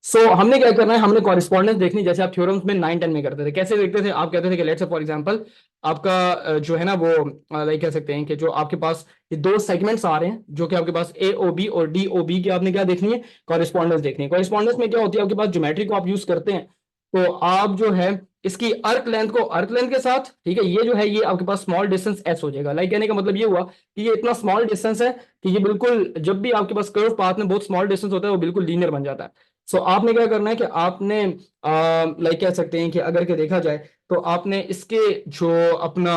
Speaker 1: सो हमने क्या करना है, हमने कॉरेस्पॉन्डेंस देखनी, जैसे आप थ्योरम्स में 9 10 में करते थे। कैसे देखते थे, आप कहते थे कि लेट्स से फॉर एग्जांपल आपका जो है ना वो लाइक कह सकते हैं कि जो आपके पास ये दो सेगमेंट्स आ रहे हैं, जो कि आपके पास ए ओ बी और डी ओ बी की आपने क्या देखनी है, कॉरेस्पॉन्डेंस देखनी है। कॉरेस्पॉन्डेंस में क्या होती है, आपके पास ज्योमेट्री को आप यूज करते हैं, तो आप जो है इसकी अर्क लेंथ को अर्क लेंथ के साथ, ठीक है, ये जो है ये आपके पास स्मॉल डिस्टेंस एस हो जाएगा। लाइक कहने का मतलब ये हुआ कि ये इतना स्मॉल डिस्टेंस है कि ये बिल्कुल, जब भी आपके पास कर्व पाथ में बहुत स्मॉल डिस्टेंस होता है वो बिल्कुल लीनियर बन जाता है। सो आपने क्या करना है कि आपने लाइक कह सकते हैं कि अगर के देखा जाए, तो आपने इसके जो अपना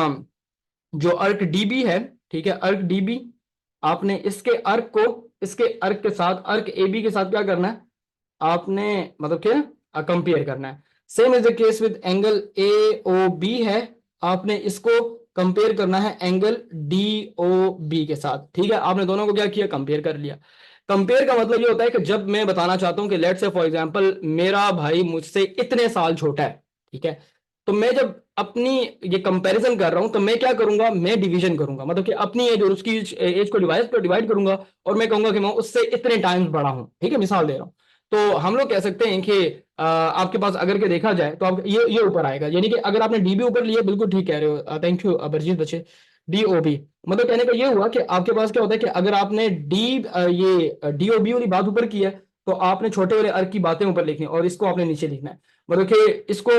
Speaker 1: जो अर्क डीबी है, ठीक है, अर्क डीबी, आपने इसके अर्क को इसके अर्क के साथ, अर्क ए बी के साथ क्या करना है, आपने मतलब क्या कंपेयर करना है। Same is the case with angle A O B है, आपने इसको कंपेयर करना है एंगल डी ओ बी के साथ, ठीक है। आपने दोनों को क्या किया, कंपेयर कर लिया। कंपेयर का मतलब ये होता है कि जब मैं बताना चाहता हूं कि लेट्स से फॉर एग्जांपल मेरा भाई मुझसे इतने साल छोटा है, ठीक है, तो मैं जब अपनी ये कंपैरिजन कर रहा हूं, तो मैं क्या करूंगा, मैं डिवीजन करूंगा, मतलब कि अपनी एज और उसकी एज को डिवाइड करूंगा, और मैं कहूंगा कि मैं उससे इतने टाइम्स बड़ा हूं, ठीक है, मिसाल दे रहा हूं। तो हम लोग कह सकते हैं कि आपके पास अगर के देखा जाए, तो आप ये ऊपर आएगा, यानी कि अगर आपने डीबी ऊपर लिया, बिल्कुल ठीक कह रहे हो, थैंक यू अभिजीत बच्चे। डी ओ बी, मतलब कहने का ये हुआ कि आपके पास क्या होता है कि अगर आपने ये डी ओ बी वाली बात ऊपर की है, तो आपने छोटे वाले अर्क की बातें ऊपर लिखनी है, और इसको आपने नीचे लिखना है। मतलब कि इसको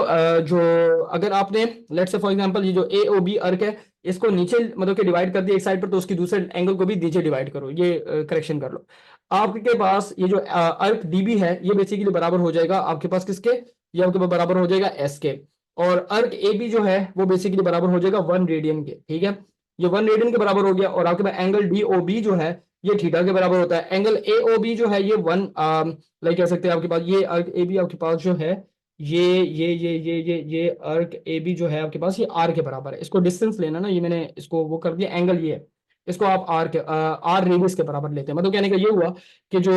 Speaker 1: जो अगर आपने लेट्स से फॉर एग्जांपल ये जो ए ओ बी अर्क है, इसको नीचे मतलब कि डिवाइड कर दिया एक साइड पर, तो उसकी दूसरे एंगल को भी नीचे डिवाइड करो, ये करेक्शन कर लो। आपके पास ये जो अर्क डीबी है, ये बेसिकली बराबर हो जाएगा आपके पास किसके, ये आपके पास बराबर हो जाएगा एस के। और अर्क ए बी जो है वो बेसिकली बराबर हो जाएगा 1 रेडियन के, ठीक है, ये 1 रेडियन के बराबर हो गया। और आपके पास एंगल डी ओ बी जो है ये थीटा के बराबर होता है। एंगल ए ओ बी जो है ये 1 लाइक कह सकते हैं आपके पास ये अर्क ए बी आपके पास जो है ये अर्क ए बी जो है आपके पास ये आर के बराबर है। इसको डिस्टेंस लेना ना, ये मैंने इसको वो कर दिया, एंगल ये है, इसको आप आर रेडियस के बराबर लेते हैं। मतलब कहने का ये हुआ कि जो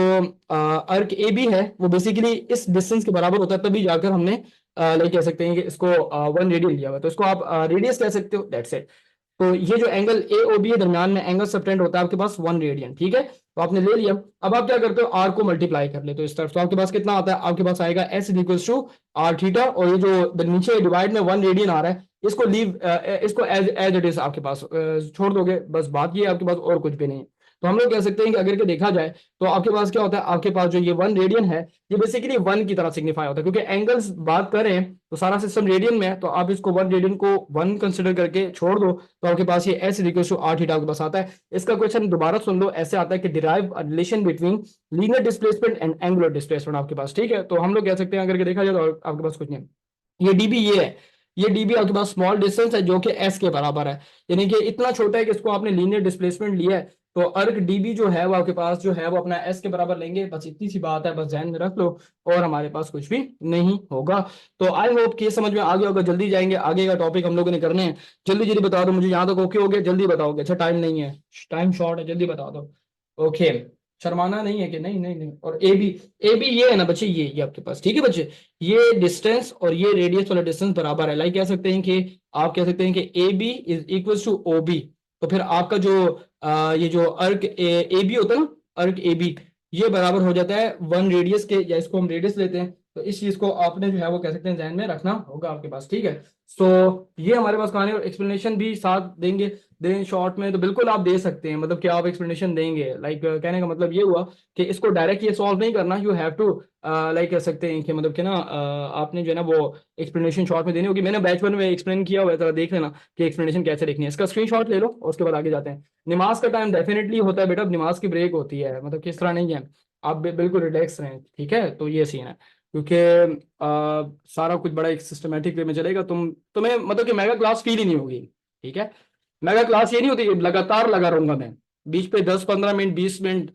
Speaker 1: अर्क ए बी है वो बेसिकली इस डिस्टेंस के बराबर होता है, तभी जाकर हमने लाइक कह सकते हैं कि इसको 1 रेडियन लिया हुआ, तो इसको आप रेडियस कह सकते हो, दैट्स इट। तो ये जो एंगल ए ओ बी है, दरमियान में एंगल सबटेंड होता है आपके पास 1 रेडियन, ठीक है, तो आपने ले लिया। अब आप क्या करते हो, आर को मल्टीप्लाई कर लेते हो इस तरफ, तो आपके पास कितना आता है, आपके पास आएगा S equals to R theta, और ये जो नीचे डिवाइड में 1 रेडियन आ रहा है, इसको लीव, इसको एज एज इट इज आपके पास छोड़ दोगे, बस बात ये है आपके पास और कुछ भी नहीं है। तो हम लोग कह सकते हैं कि अगर के देखा जाए तो आपके पास क्या होता है, आपके पास जो ये 1 रेडियन है, ये बेसिकली 1 की तरह सिग्निफाई होता है, क्योंकि एंगल्स बात करें तो सारा सिस्टम रेडियन में है, तो आप इसको 1 रेडियन को 1 कंसिडर करके छोड़ दो तो आपके पास ये S equal to R theta आपके पास आता है। इसका क्वेश्चन दोबारा सुन लो, ऐसे आता है कि derive relation between linear displacement and angular displacement आपके पास, ठीक है। तो हम लोग कह सकते हैं अगर के देखा जाए तो आपके पास कुछ नहीं, ये डीबी ये है, ये डीबी आपके पास स्मॉल डिस्टेंस है जो कि एस के बराबर है, यानी कि इतना छोटा है कि इसको आपने लीनियर डिस्प्लेसमेंट लिया है, तो अर्क डीबी जो है वो आपके पास जो है वो अपना एस के बराबर लेंगे, बस इतनी सी बात है, बस ध्यान में रख लो और हमारे पास कुछ भी नहीं होगा। तो आई होप कि समझ में आ गया होगा। जल्दी जाएंगे, आगे का टॉपिक हम लोगों ने करने हैं, जल्दी जल्दी बता दो मुझे, यहाँ तक ओके हो गया, जल्दी बताओगे, अच्छा टाइम नहीं है, टाइम शॉर्ट है, जल्दी बता दो। ओके, शर्माना नहीं है कि नहीं नहीं नहीं। और ए बी, ए बी ये है ना बच्चे, ये आपके पास, ठीक है बच्चे, ये डिस्टेंस और ये रेडियस वाला डिस्टेंस बराबर है, लाइक कह सकते हैं कि आप कह सकते हैं कि A B is equal to O B, तो फिर आपका जो ये जो अर्क ए बी होता है ना, अर्क ए बी, ये बराबर हो जाता है 1 रेडियस के, या इसको हम रेडियस लेते हैं, तो इस चीज को आपने जो है वो कह सकते हैं ध्यान में रखना होगा आपके पास, ठीक है। सो ये हमारे पास कहानी और एक्सप्लेनेशन भी साथ देंगे, दें शॉर्ट में तो बिल्कुल आप दे सकते हैं, मतलब कि आप एक्सप्लेनेशन देंगे, लाइक कहने का मतलब ये हुआ कि इसको डायरेक्ट ये सॉल्व नहीं करना, यू हैव टू लाइक कह सकते हैं कि मतलब कि ना आपने जो है ना वो एक्सप्लेनेशन शॉर्ट में देनी होगी। मैंने बैच 1 में एक्सप्लेन किया हुआ है, जरा देख लेना कि एक्सप्लेनेशन कैसे लिखनी है, इसका स्क्रीनशॉट ले लो और उसके बाद आगे जाते हैं। नमाज का टाइम डेफिनेटली होता है बेटा, नमाज की ब्रेक होती है, मतलब किस तरह नहीं है, आप बिल्कुल रिलैक्स रहें, ठीक है। तो ये सीन है, क्योंकि सारा कुछ बड़ा एक सिस्टमेटिक वे में चलेगा, तुम्हें मतलब कि मेगा क्लास फील ही नहीं होगी, ठीक है। मेगा क्लास ये नहीं होती कि लगातार लगा रहूंगा मैं, बीच पे 10-15 मिनट 20 मिनट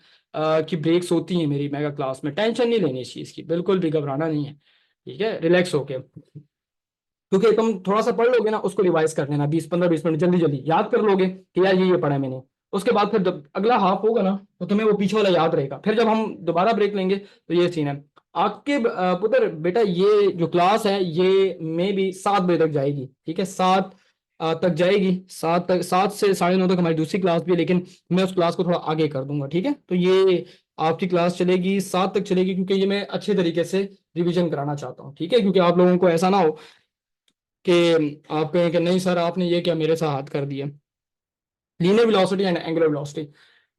Speaker 1: की ब्रेक्स होती हैं मेरी मेगा क्लास में, टेंशन नहीं लेनी इस चीज की, बिल्कुल भी घबराना नहीं है, ठीक है, रिलैक्स होके, क्योंकि तुम थोड़ा सा पढ़ लोगे ना, उसको रिवाइज कर लेना, 20-15-20 मिनट जल्दी जल्दी याद कर लोगे कि यार ये पढ़ा है मैंने, उसके बाद फिर जब अगला हाफ होगा ना तो तुम्हें वो पीछे वाला याद रहेगा, फिर जब हम दोबारा ब्रेक लेंगे तो ये सीन है आपके पुत्र बेटा, ये जो क्लास है ये मे भी 7 बजे तक जाएगी, ठीक है, 7 तक जाएगी, 7 तक, 7 से 9:30 तक हमारी दूसरी क्लास भी है, लेकिन मैं उस क्लास को थोड़ा आगे कर दूंगा, ठीक है। तो ये आपकी क्लास चलेगी 7 तक चलेगी, क्योंकि ये मैं अच्छे तरीके से रिवीजन कराना चाहता हूँ, ठीक है, क्योंकि आप लोगों को ऐसा ना हो कि आप कहें कि नहीं सर आपने ये क्या मेरे साथ हाथ कर दिया। Linear velocity and angular velocity,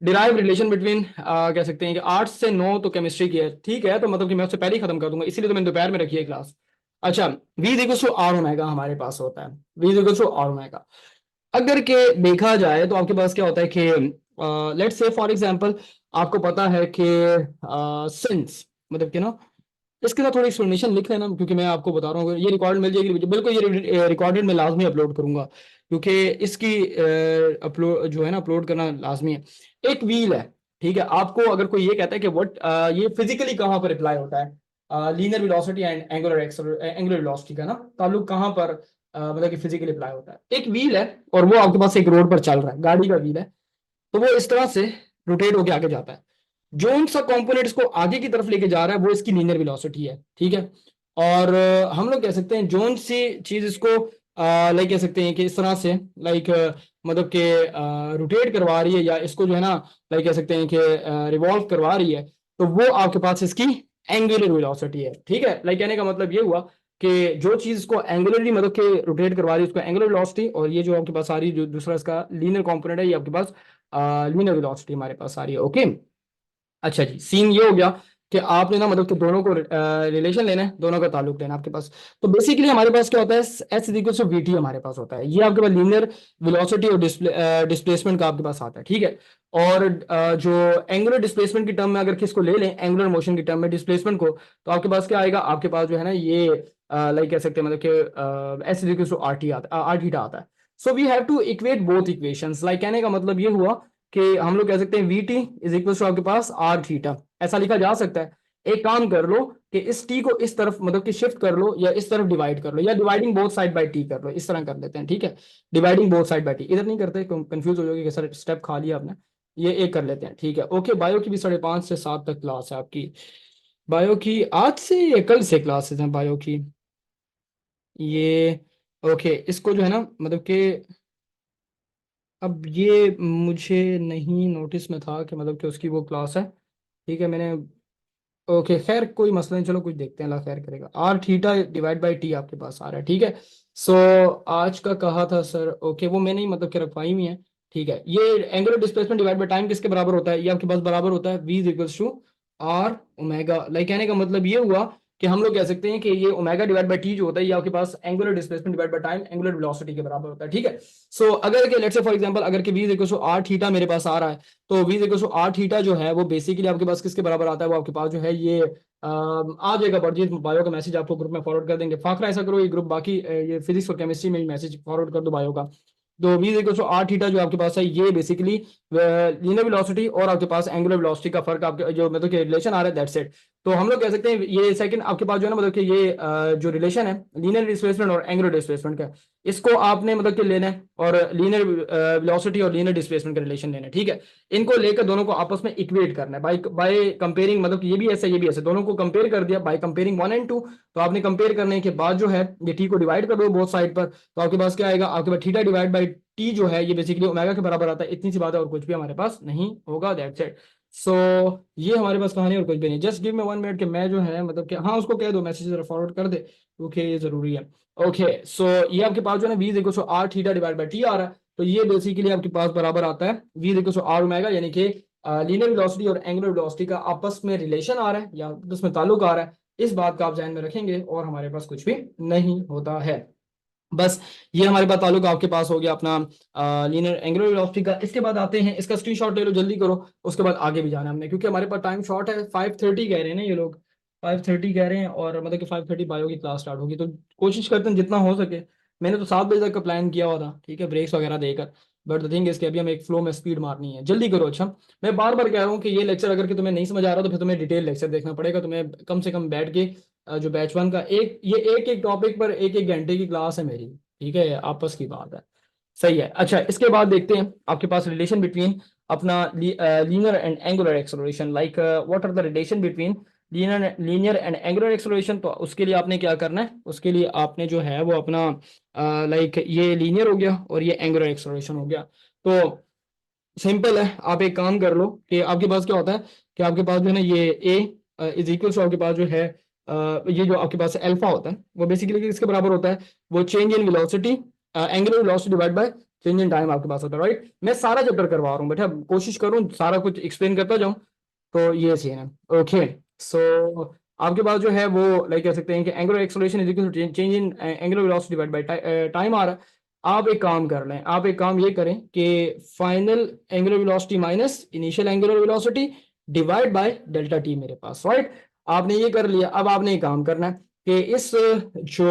Speaker 1: derive relation between, कह सकते हैं कि 8 से 9 तो केमिस्ट्री की है, ठीक है, तो मतलब कि मैं उससे पहले ही खत्म कर दूंगा, इसीलिए तो मैंने दोपहर में रखी है क्लास। अच्छा, V equals to R omega हमारे पास होता है, V equals to R omega, अगर के देखा जाए तो आपके पास क्या होता है कि लेट्स से फॉर एग्जांपल आपको पता है कि सिंस मतलब कि ना, इसके साथ थोड़ी एक्सप्लेनेशन लिख लेना, क्योंकि मैं आपको बता रहा हूँ ये रिकॉर्ड मिल जाएगी मुझे, बिल्कुल ये रिकॉर्डेड में लाजमी अपलोड करूंगा, क्योंकि इसकी अपलोड जो है ना अपलोड करना लाजमी है। एक व्हील है, ठीक है, आपको अगर कोई ये कहता है कि व्हाट ये फिजिकली कहाँ पर अप्लाई होता है, linear velocity and angular angular velocity का ना ताल्लुक कहाँ पर मतलब कि फिजिकली अप्लाई होता है, एक व्हील है और वो आपके पास एक रोड पर चल रहा है, गाड़ी का व्हील है, तो वो इस तरह से रोटेट होकर आगे जाता है, जो सा कंपोनेंट इसको आगे की तरफ लेके जा रहा है वो इसकी लीनियर वेलोसिटी है, ठीक है। और हम लोग कह सकते हैं जोन सी चीज इसको लाइक कह सकते हैं कि इस तरह से लाइक मतलब कि रोटेट करवा रही है, या इसको जो है ना लाइक कह सकते हैं कि रिवॉल्व करवा रही है, तो वो आपके पास इसकी एंगुलर वेलोसिटी है, ठीक है। लाइक कहने का मतलब ये हुआ कि जो चीज इसको एंगुलरली मतलब कि रोटेट करवा रही है उसको एंगुलर वेलोसिटी, और ये जो आपके पास आ रही है जो दूसरा इसका लीनियर कंपोनेंट है ये आपके पास लीनियर वेलोसिटी हमारे पास आ रही है, ओके। अच्छा जी, सीन ये हो गया कि आपने ना मतलब कि दोनों को रिलेशन लेना है, दोनों का ताल्लुक लेना है आपके पास। तो बेसिकली हमारे पास क्या होता है, S equal to V T हमारे पास होता है, ये आपके पास लीनियर वेलोसिटी और डिस्प्लेसमेंट का आपके पास आता है, ठीक है। और जो एंगुलर डिस्प्लेसमेंट की टर्म में अगर किसको ले लें, एंगुलर मोशन की टर्म में डिस्प्लेसमेंट को, तो आपके पास क्या आएगा, आपके पास जो है ना ये लाइक कह सकते हैं मतलब कि S equal to R T आता आर थीटा आता है। So we have to equate both equations, like कहने का मतलब ये हुआ कि हम लोग कह सकते हैं V T is equal to आपके पास आर थीटा, ऐसा लिखा जा सकता है। एक काम कर लो कि इस टी को इस तरफ मतलब कि शिफ्ट कर लो, या इस तरफ डिवाइड कर लो, या dividing both side by T कर लो, इस तरह कर लेते हैं, ठीक है। Dividing both side by T इधर नहीं करते, कंफ्यूज हो जाओगे कि सर स्टेप खा लिया आपने, ये एक कर लेते हैं, ठीक है। ओके, बायो की भी 5:30 से 7 तक क्लास है आपकी, बायो की आज से या कल से क्लासेस हैं बायो की, ये ओके। इसको जो है ना मतलब कि अब ये मुझे नहीं नोटिस में था कि मतलब कि उसकी वो क्लास है, ठीक है, मैंने ओके खैर कोई मसला नहीं, चलो कुछ देखते हैं, अल्लाह खैर करेगा। R theta divide by T आपके पास आ रहा है, ठीक है। सो आज का कहा था सर, ओके वो मैंने ही मतलब कि रखवाई हुई है। ठीक है, ये angular displacement divide by time किसके बराबर होता है? ये आपके पास बराबर होता है v equals to R omega. Like कहने का मतलब ये हुआ कि हम लोग कह सकते हैं कि ये ओमेगा डिवाइड बाय टी जो होता है ये आपके पास angular displacement divide by time angular velocity के बराबर होता है। ठीक है, सो अगर के लेट्स से फॉर एग्जांपल अगर कि v equals to R theta मेरे पास आ रहा है, तो v equals to R theta जो है वो बेसिकली आपके पास किसके बराबर आता है? वो आपके पास जो है ये आ जाएगा। बर्जीत बायो का मैसेज आपको ग्रुप में फॉरवर्ड कर देंगे। फाकरा ऐसा करो, ये ग्रुप बाकी ये फिजिक्स और केमिस्ट्री में मैसेज फॉरवर्ड कर दो बायो का। तो v equal to R theta जो आपके पास है ये बेसिकली लीनियर वेलोसिटी और आपके पास एंगुलर वेलोसिटी का फर्क आपके जो मतलब कि रिलेशन आ रहा है दैट्स इट। तो हम लोग कह सकते हैं ये सेकंड आपके पास जो है ना मतलब कि ये जो रिलेशन है लीनियर डिस्प्लेसमेंट और एंगुलर डिस्प्लेसमेंट का, इसको आपने मतलब कि लेना है और लीनियर वेलोसिटी और लीनियर डिस्प्लेसमेंट का रिलेशन लेना है। ठीक है, इनको लेकर दोनों को आपस में इक्वेट करना है बाय बाय कंपेयरिंग, मतलब कि ये भी ऐसा ये भी ऐसा, दोनों को कंपेयर कर दिया बाय कंपेयरिंग 1 एंड 2। तो आपने कंपेयर करने के बाद जो है ये टी को डिवाइड कर दो बोथ साइड पर, तो आपके पास क्या आएगा? आपके पास थीटा डिवाइड बाय टी जो है ये बेसिकली ओमेगा के बराबर आता है। इतनी सी बात है और कुछ भी हमारे पास नहीं होगा, दैट्स इट। सो ये हमारे पास कहानी और कुछ भी नहीं। जस्ट गिव मी 1 मिनट कि मैं जो है मतलब कि हाँ उसको कह दो मैसेज जरा फॉरवर्ड कर दे क्योंकि ये जरूरी है। ओके, सो ये आपके पास जो है V equal to R theta divide by T आ रहा है, तो ये बेसिकली आपके पास बराबर आता है V equal to R omega, यानी कि लीनियर वेलोसिटी और एंगुलर वेलोसिटी का आपस में रिलेशन आ रहा है या उसमें ताल्लुक आ रहा है। इस बात का आप ध्यान में रखेंगे और हमारे पास कुछ भी नहीं होता है। बस ये हमारे पास ताल्लुक आपके पास हो गया अपना लीनियर एंगुलर वेलोसिटी का। इसके बाद आते हैं, इसका स्क्रीनशॉट ले लो जल्दी करो, उसके बाद आगे भी जाना है हमने क्योंकि हमारे पास टाइम शॉर्ट है। 5:30 कह रहे हैं ना ये लोग, 5:30 कह रहे हैं और मतलब कि 5:30 बायो की क्लास स्टार्ट होगी, तो कोशिश करते हैं जितना हो सके। मैंने तो 7 बजे तक का प्लान किया हुआ था, ठीक है, ब्रेक्स वगैरह देकर। बट द थिंग इसके अभी हम एक फ्लो में स्पीड मारनी है, जल्दी करो। अच्छा, मैं बार बार कह रहा हूँ कि ये लेक्चर अगर कि तुम्हें नहीं समझ आ रहा तो फिर तुम्हें डिटेल लेक्चर देखना पड़ेगा। तुम्हें कम से कम बैठ के जो बैच 1 का एक एक टॉपिक पर एक एक घंटे की क्लास है मेरी, ठीक है, आपस की बात है। सही है। अच्छा, इसके बाद देखते हैं आपके पास रिलेशन बिटवीन अपना linear and angular acceleration. Like what are the relation between linear and angular acceleration? तो उसके लिए आपने क्या करना है? उसके लिए आपने जो है वो अपना लाइक ये लीनियर हो गया और ये एंगुलर एक्सेलरेशन हो गया। तो सिंपल है, आप एक काम कर लो कि आपके पास क्या होता है कि आपके पास जो है ना ये ए इज इक्वल टू आपके पास जो है ये जो आपके पास अल्फा होता है वो बेसिकली किसके बराबर होता है? वो change in velocity angular velocity divide by change in time आपके पास होता है, राइट? मैं सारा चैप्टर करवा रहा हूँ बेटा, कोशिश करूँ सारा कुछ एक्सप्लेन करता जाऊँ। तो ये सीन है। ओके, सो आपके पास जो है वो लाइक कह सकते हैं कि angular acceleration is equal to change in angular velocity divide by time आ रहा है। आप एक काम कर लें, आप एक काम ये करें कि final angular velocity minus initial angular velocity divide by delta T मेरे पास, राइट? आपने ये कर लिया। अब आपने एक काम करना है कि इस जो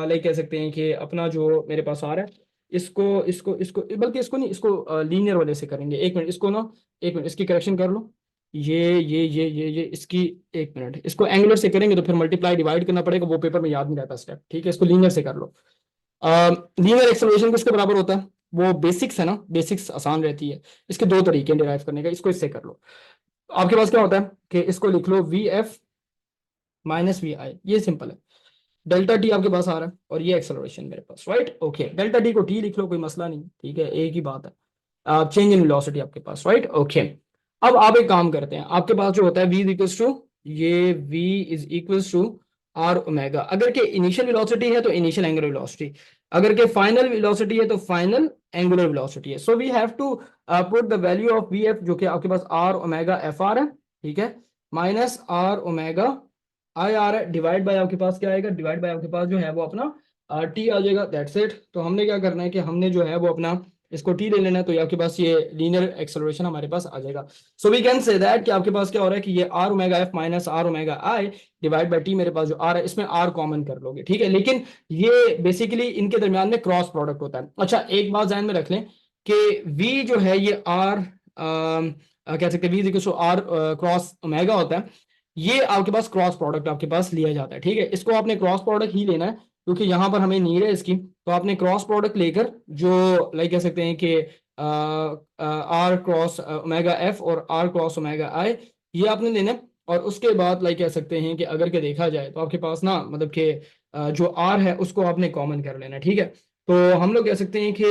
Speaker 1: लाइक कह सकते हैं कि अपना जो मेरे पास आ रहा है इसको इसको इसको बल्कि इसको नहीं, इसको लीनियर वाले से करेंगे। एक मिनट इसको ना, एक मिनट इसकी करेक्शन कर लो। ये इसकी, एक मिनट, इसको एंगुलर से करेंगे तो फिर मल्टीप्लाई डिवाइड करना पड़ेगा, वो पेपर में याद नहीं रहता स्टेप, ठीक है? इसको लीनियर से कर लो। लीनियर एक्सेलरेशन किसके बराबर होता है? वो बेसिक्स है ना, बेसिक्स आसान रहती है। इसके दो तरीके हैं डिराइव करने का, इसको इससे कर लो। आपके पास क्या होता है कि इसको लिख लो वी एफ माइनस वी आई, ये सिंपल है। डेल्टा टी आपके पास आ रहा है और ये एक्सेलरेशन मेरे पास, राइट? ओके, डेल्टा टी को टी लिख लो, कोई मसला नहीं, ठीक है, एक ही बात है। चेंज इन वेलोसिटी आपके पास, राइट? ओके, अब आप एक काम करते हैं, आपके पास जो होता है v इक्वल्स टू ये v is equals to R omega. अगर के इनिशियल वेलोसिटी है तो इनिशियल एंगुलर वेलोसिटी, अगर के फाइनल वेलोसिटी है तो फाइनल एंगुलर वेलोसिटी है। So we have to put the value of V F जो कि आपके पास आर ओमेगा एफ आर है, ठीक है, माइनस आर ओमेगा आई आ रहा है, डिवाइड बाय आपके पास क्या आएगा? डिवाइड बाय आपके पास जो है वो अपना टी आ जाएगा, दैट्स इट। तो हमने क्या करना है कि हमने जो है वो अपना इसको टी ले लेना है, तो ये आपके पास ये लीनियर एक्सेलरेशन हमारे पास आ जाएगा। So we can say that कि आपके पास क्या हो रहा है कि ये R omega F minus R omega I divide by T मेरे पास जो आर है इसमें आर कॉमन कर लोगे, ठीक है? लेकिन ये बेसिकली इनके दरमियान में क्रॉस प्रोडक्ट होता है। अच्छा, एक बात ध्यान में रख लें कि वी जो है ये आर कह सकते हैं वी आर क्रॉस ओमेगा होता है। ये आपके पास क्रॉस प्रोडक्ट आपके पास लिया जाता है, ठीक है? इसको आपने क्रॉस प्रोडक्ट ही लेना है क्योंकि यहां पर हमें नीड है इसकी। तो आपने क्रॉस प्रोडक्ट लेकर जो लाइक कह सकते हैं कि आर क्रॉस ओमेगा एफ और आर क्रॉस ओमेगा आई ये आपने लेना है। और उसके बाद लाइक कह सकते हैं कि अगर के देखा जाए तो आपके पास ना मतलब कि जो आर है उसको आपने कॉमन कर लेना है, ठीक है? तो हम लोग कह सकते हैं कि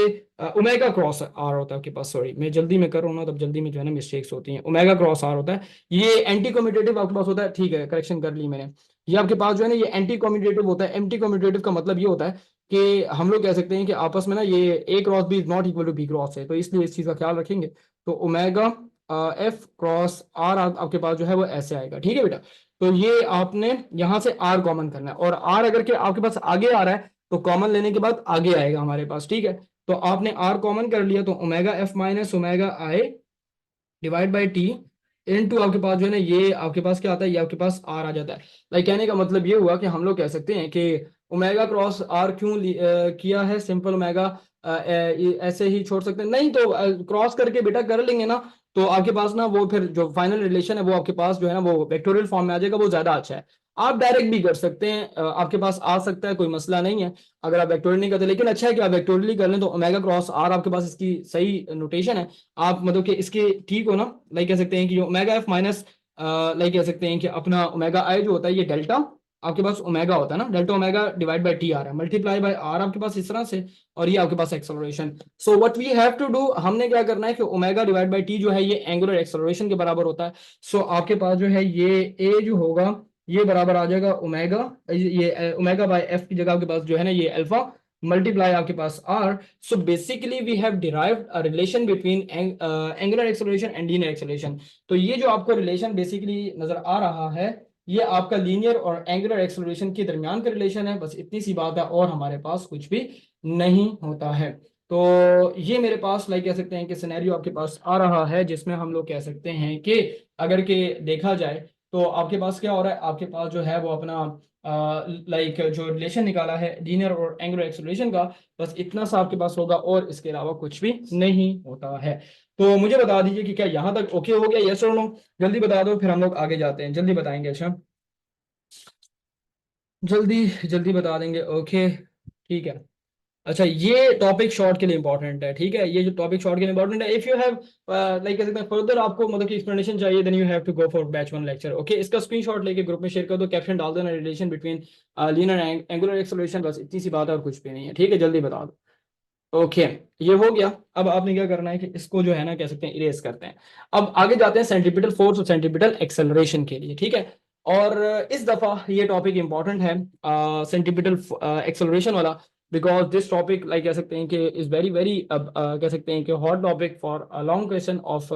Speaker 1: ओमेगा क्रॉस आर होता है आपके पास, सॉरी मैं जल्दी में कर रहा हूँ ना, तब जल्दी में जो है ना मिस्टेक्स होती हैं। ओमेगा क्रॉस आर होता है, ये एंटी कम्यूटेटिव आपके पास होता है, ठीक है, करेक्शन कर ली मैंने। ये आपके पास जो है ना ये एंटी कम्यूटेटिव होता है। एंटी कम्यूटेटिव का मतलब ये होता है कि हम लोग कह सकते हैं कि आपस में ना ये A cross B is not equal to B cross है, तो इसलिए इस चीज का ख्याल रखेंगे। तो ओमेगा एफ क्रॉस आर आपके पास जो है वो ऐसे आएगा, ठीक है बेटा। तो ये आपने यहाँ से आर कॉमन करना है, और आर अगर के आपके पास आगे आ रहा है तो कॉमन लेने के बाद आगे आएगा हमारे पास, ठीक है। तो आपने आर कॉमन कर लिया, तो omega F minus omega I divide by T into आपके पास जो है ना ये आपके पास क्या आता है, ये आपके पास आर आ जाता है। लाइक कहने का मतलब ये हुआ कि हम लोग कह सकते हैं कि ओमेगा क्रॉस आर क्यों किया है, सिंपल ओमेगा ऐसे ही छोड़ सकते हैं, नहीं तो क्रॉस करके बेटा कर लेंगे ना, तो आपके पास ना वो फिर जो फाइनल रिलेशन है वो आपके पास जो है ना वो वेक्टोरियल फॉर्म में आ जाएगा, वो ज्यादा अच्छा है। आप डायरेक्ट भी कर सकते हैं, आपके पास आ सकता है, कोई मसला नहीं है अगर आप वेक्टोरियल नहीं करते, लेकिन अच्छा है कि आप वेक्टोरियल कर लें। तो ओमेगा क्रॉस आर आपके पास इसकी सही नोटेशन है, आप मतलब कि इसके ठीक हो ना, लाइक कह सकते हैं कि जो ओमेगा एफ माइनस लाइक कह सकते हैं कि अपना ओमेगा आई जो होता है ये डेल्टा आपके पास ओमेगा होता है ना, delta omega divide by T आ रहा है, मल्टीप्लाई बाय आर आपके पास इस तरह से, और ये आपके पास acceleration. So what we have to do, हमने क्या करना है कि ओमेगा डिवाइड बाय टी जो है ये एंगुलर एक्सेलरेशन के बराबर होता है। सो आपके पास जो है ये ए जो होगा ये बराबर आ जाएगा ओमेगा, ये ओमेगा बाय एफ की जगह आपके पास जो है ना ये अल्फा मल्टीप्लाई आपके पास R. So basically we have derived a relation between angular acceleration and linear acceleration. तो ये जो आपको रिलेशन बेसिकली नजर आ रहा है ये आपका लीनियर और एंगुलर एक्सेलरेशन के दरमियान का रिलेशन है, बस इतनी सी बात है, और हमारे पास कुछ भी नहीं होता है। तो ये मेरे पास लाइक कह सकते हैं कि सिनेरियो आपके पास आ रहा है जिसमें हम लोग कह सकते हैं कि अगर के देखा जाए तो आपके पास क्या हो रहा है, आपके पास जो है वो अपना लाइक जो रिलेशन निकाला है लीनियर और एंगुलर एक्सेलरेशन का, बस इतना सा आपके पास होगा और इसके अलावा कुछ भी नहीं होता है। तो मुझे बता दीजिए कि क्या यहाँ तक ओके हो गया, यस और नो, जल्दी बता दो फिर हम लोग आगे जाते हैं, जल्दी बताएंगे, अच्छा जल्दी जल्दी बता देंगे, ओके ठीक है। अच्छा ये टॉपिक शॉर्ट के लिए इंपॉर्टेंट है, ठीक है, ये जो टॉपिक शॉर्ट के लिए इंपॉर्टेंट है, इफ यू हैव लाइक कह सकते हैं फर्दर आपको मतलब कि एक्सप्लेनेशन चाहिए then you have to go for batch one lecture, okay. इसका स्क्रीनशॉट लेके ग्रुप में शेयर कर दो, कैप्शन डाल देना relation between linear angular acceleration, बस इतनी सी बात है और कुछ भी नहीं है, ठीक है, जल्दी बता दो। ओके ये हो गया। अब आपने क्या करना है कि इसको जो है ना कह सकते हैं इरेज करते हैं। अब आगे जाते हैं सेंट्रीपिटल फोर्स और सेंट्रीपिटल एक्सेलरेशन के लिए, ठीक है। और इस दफा ये टॉपिक इंपॉर्टेंट है सेंट्रीपिटल एक्सेलरेशन वाला, बिकॉज दिस टॉपिक लाइक कह सकते हैं कि इज वेरी वेरी कह सकते हैं कि hot topic for a long question of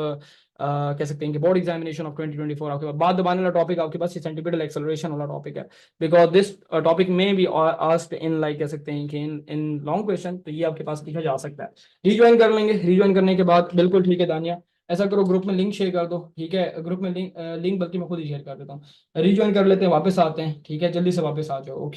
Speaker 1: कह सकते हैं कि बोर्ड एग्जामिनेशन ऑफ 2024 आपके पास बाद दबाने वाला टॉपिक आपके पास सेंट्रीपिटल एक्सेलरेशन वाला टॉपिक है, बिकॉज दिस टॉपिक में भी आस्क्ड इन लाइक कह सकते हैं कि इन लॉन्ग क्वेश्चन, तो ये आपके पास लिखा जा सकता है। रिज्वाइन कर लेंगे, रिज्वाइन करने के बाद बिल्कुल ठीक है दानिया, ऐसा करो ग्रुप में लिंक शेयर कर दो, ठीक है, ग्रुप में लिंक लिंक बल्कि मैं खुद ही शेयर कर देता हूँ, रिज्वाइन कर लेते हैं, वापस आते हैं, ठीक है, जल्दी से वापस आ जाओ, ओके।